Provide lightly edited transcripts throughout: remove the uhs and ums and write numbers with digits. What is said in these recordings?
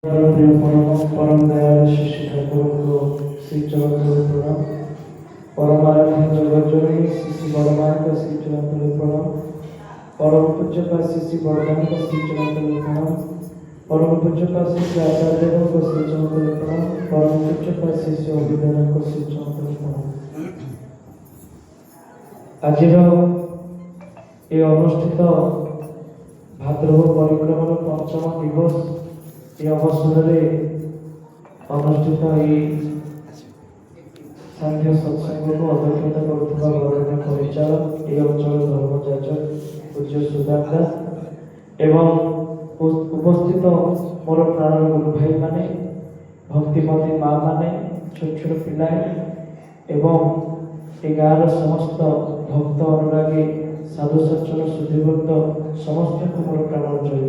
प्रिय परम दयालु श्री ठाकुर को श्री चरण प्रणाम। परमाराध्य जगत जननी श्री बड़मा को श्री चरण प्रणाम। परम पूज्य श्री बड़दान को श्री चरण प्रणाम। परम पूज्य श्री आचार्य को श्री चरण प्रणाम। परम पूज्य श्री अभिधान को श्री चरण प्रणाम। आज ये अनुष्ठित भाद्रव परिक्रमार पंचम दिवस ये अवसर अनुष्ठित सांख्य सत्संग को अध्यक्षता करुवा बरण्य परिचालक ये अंचल धर्मजाचक पूज्य सुदाम दास एवं उपस्थित मोर प्राण गुरु भाई माने भक्तिमती माँ माने छोट छोट पिला एवं ए गाँव समस्त भक्त अनुरागी साधु सज्जन सुधीभक्त समस्त को मोर प्राण जय।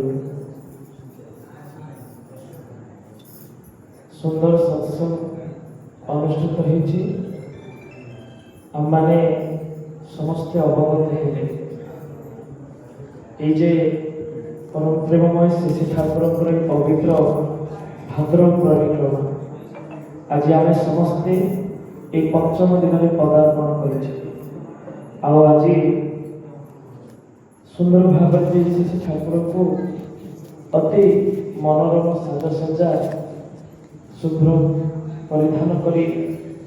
सुंदर सत्संग अनुष्ठित होती आमने समस्ते अवगत हेले ये परम प्रेममय श्री ठाकुर पवित्र भाद्रव परिक्रमा आज आम समस्ते एक पंचम दिन में पदार्पण कर आज सुंदर भाव श्री ठाकुर को अति मनोरम साजसज्जा शुभ्र परिधान करी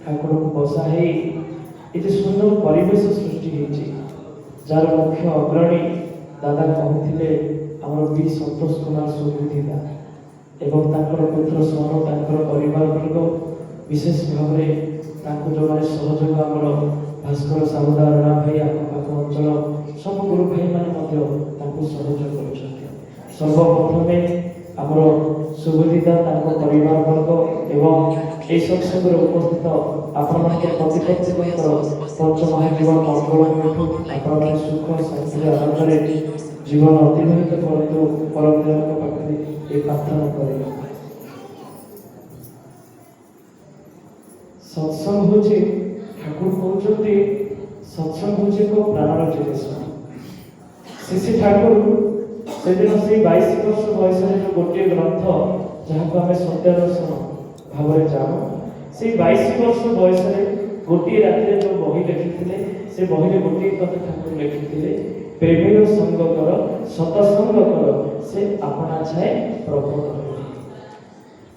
ठाकुर को बसा है ये सुंदर परिवेश सृष्टि होती जार मुख्य अग्रणी दादा कहते आमर बी संतोष कुमार सुबुद्धिदा एवं पुत्र सोन परिवार वर्ग विशेष भाव जो मैंने सहयोग आमर भास्कर सामुदा राणा भाई आखपाख अंचल सब गुरु भाई मैंने सहयोग कर सर्वप्रथमे आमर सुबुद्धिदा परिवार वर्ग एवं ये सत्संग उपस्थित आपण प्रतिपक्ष पंच महाजीवन मंगल आपण सुख शांति आनंद जीवन अतिबाहित करतु परम दयाल पाखे ये प्रार्थना कर। सत्संग हूँ ठाकुर कहते सत्संग हूँ एक प्राणर जिनिस श्री ठाकुर से दिन से 22 वर्ष बयस जो गोटे ग्रंथ जहाँ को आम सत्य दर्शन भाव जाणु से 22 वर्ष बयस गोटे राति जो बही लिखी से बही गोटे कथा ठाकुर लिखी प्रेमीर संग कर सतसंग कर से अपना छाए प्रकट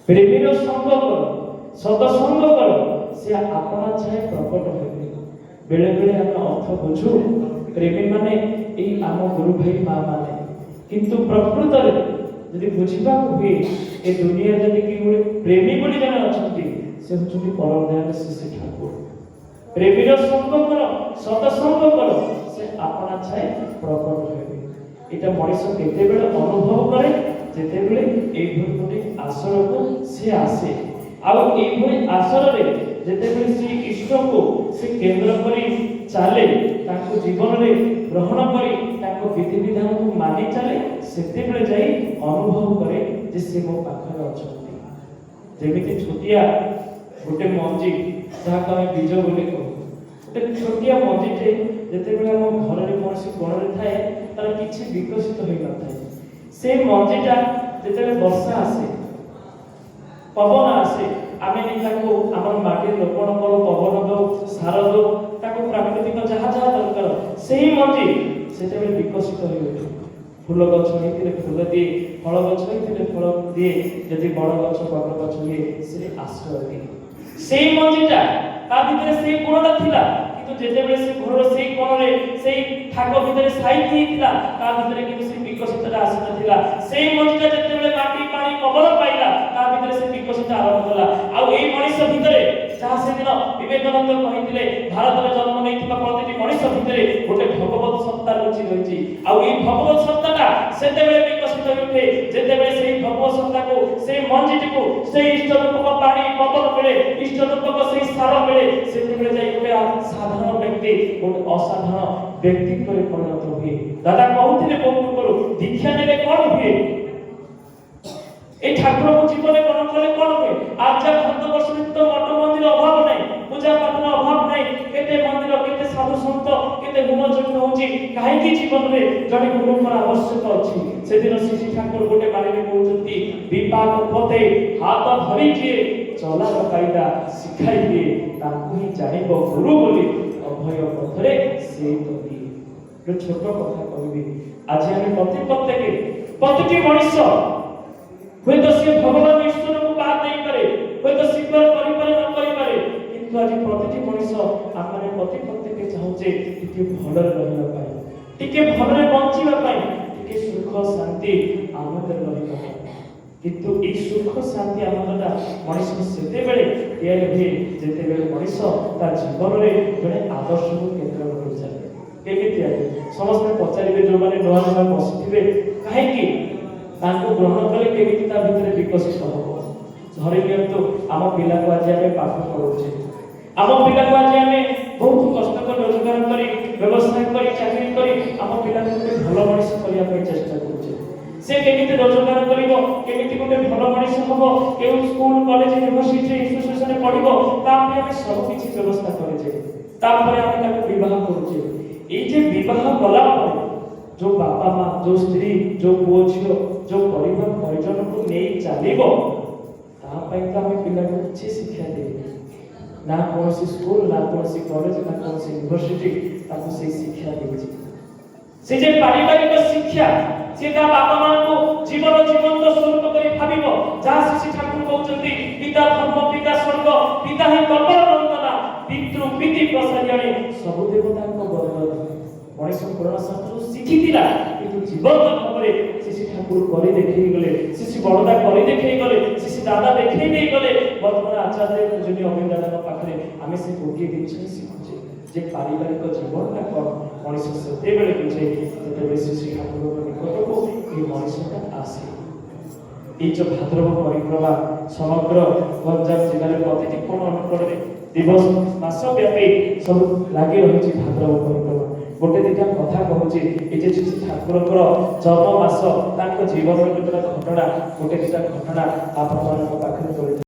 प्रेमीर संग कर सतसंग कर से अपना छाए प्रकट हो बेले बेले आम अर्थ बुझू प्रेमी माने यही आम गुरु भाई माँ माने किंतु प्रकृत यदि बुझा हुए ए दुनिया जदि कि प्रेमी बोली जने अछंती से होचुटी परम दयाल श्री ठाकुर प्रेमीर संग कर सतसंग कर से अपना छाए प्रकट होबे एटा मनुष्य केते बेले अनुभव करे जेते बेले ए भूमि आसर को से आसे आ ए भूमि आसर रे जेते बेले श्री इष्ट को से केंद्र करी चाले ताको जीवन रे ग्रहण करी ताको विधि विधान को मानि चले सेते बेले जाई अनुभव करे जे से मो पाखरे अछंती जेमिति छोटिया गोटे मंजी जहा को हम बीज बोली कहू गोटे छोटिया मंजीटे जेते बेले हम घर रे कोनसी कोण रे थाए तार किछि विकसित होई न थाए से मंजीटा जेते बेले वर्षा आसे पवन आसे आमे नि ताको हमर माटी रोपण करो पवन दो सार दो ताको प्राकृतिक जहा जहा दरकार सेही मंजी सेते बेले विकसित होई उठे फूल गछ होइतिले फूल दिए फल गछ होइतिले फल दिए यदि बड़ गछ बड़ गछ दिए से आश्रय दिए सेही मंजीटा ता भितरे सेही गुणटा थिला किंतु जेते बेले से घरर सेही कोणरे सेही ठाको भितरे साई थिला ता भितरे किंतु से विकसितटा आसी नथिला सेही मंजीटा जेते बेले माटी पानी पवन पाइला ता भितरे से विकसित आरंभ होला आ एई मनुष्य भितरे जहाँ से दिन विवेकानंद कहिथिले भारत में जन्म नैथिबा प्रतिटी मनुष्य भितरे गोटे भगवत सत्ता रुचि रहिछि आ एई भगवत सत्ताटा सेते बेले विकसित होइथे जेते बेले सेही भगवत सत्ता को सेही मंजीटी को सेही इष्ट रूपक पानी पवन मिले इष्ट रूपक सेही सार मिले सेते बेले जाई गोटे साधारण व्यक्ति गोटे असाधारण व्यक्तित्व रे परिणत हुए। दादा कहउथिले बहुत करू दीक्षा नेले कोन हुए ए ठाकुर को जीवन कोन कले कोन हुए आज भारत वर्ष में तो मठ मंदिर अभाव नहीं पूजा पाठ अभाव नहीं केते मंदिर केते साधु सन्त केते गुणजन्य होची काहेकि जीवन रे जने गुरुଙ୍କର आवश्यक अछि सेदिन श्री ठाकुर गोटे बाणीरे कहउछंती विपाक पते हाथ धरि किए चलार कायदा शिखाई दिए ताकू ही जानिबो गुरु बोली अभय पथरे से तो दिए। जो छोट कथा कहबी आज हम प्रतिटी मनुष्य हुए तो से भगवान ईश्वर को बात नहीं करे हुए तो स्वीकार करि पारे न करि पारे किंतु आज प्रतिटी मनुष्य आमने प्रत्येक चाहूचे टिके भलरे रहिबा पाई टिके भलरे बंचिबा पाई टिके सुख शांति आनंद रहिबा पाई किंतु ए सुख शांति आनंदटा मनुष्य सेते बेले तैयार हुए जेते बेले मनुष्य ता जीवन रे जने आदर्श को केंद्र कर जाए केमिति आए समस्त पचारिबे जो माने नवा नवा बसिथिबे काहेकि तांको ग्रहण कले केमिति ता भितरे विकसित होबो धरि नियंतु आम पिला को आज आमे पाठ पढौछे आम पिला को आज आमे बहुत कष्ट कर रोजगार करी व्यवसाय करी चाकरी करी आम पिला को भलो मनुष्य करिया पे चेष्टा करूछे से केमिति रोजगार करिवो केमिति गोटे भलो मनुष्य हबो केउ स्कूल कॉलेज यूनिवर्सिटी इंस्टीट्यूशन रे पढिवो ता पे आमे सब किछि व्यवस्था करिछे तापर आमे ताको विवाह करूछे ए जे विवाह कला पर जो बापा माँ जो स्त्री जो पुओ झियो जो परिवार परिजन को नहीं चलिबो ता पई त हम पिला को अच्छी शिक्षा देबे ना कोनसी स्कूल ना कोनसी कॉलेज ना कोनसी यूनिवर्सिटी ताको से शिक्षा देबे से जे पारिवारिक शिक्षा से ता बापा माँ को जीवन जीवंत स्वरूप करी भाबिबो जा श्री ठाकुर कहउचंती पिता धर्म पिता स्वर्ग पिता ही कल्पना नंदना पितृ पिति प्रसारियाणे सब देवता को बरदान मनुष्य पुराण शास्त्र शिखिथिला किंतु जीवन भाबरे श्री ठाकुर करी देखै गले श्री बड़दा करी देखै गले श्री दादा देखै देई गले वर्तमान आचार्य पूजनीय अभिदान पाखरे आमे से गोटे जिनिस शिखुचे जे पारिवारिक जीवन ना कोन मनुष्य सेते बेले बुझे जेते श्री ठाकुर निकट को ए मनुष्यटा आसे এই যে ভাদ্রব পরিক্রমা সমগ্র গঞ্জাম জেলার প্রতিটি কোণ অনুকূলে দিবস মাস ব্যাপী সব লাগি রয়েছে ভাদ্রব পরিক্রমা গোটে দিটা কথা কହୁଛି এই যে শ্রী ঠাকুরଙ୍କର জন্ম মাস তাଙ୍କ ଜୀବନର କେତେଟା ଘଟଣା গোটে ଦିଟା ଘଟଣା ଆପଣମାନଙ୍କ ପାଖରେ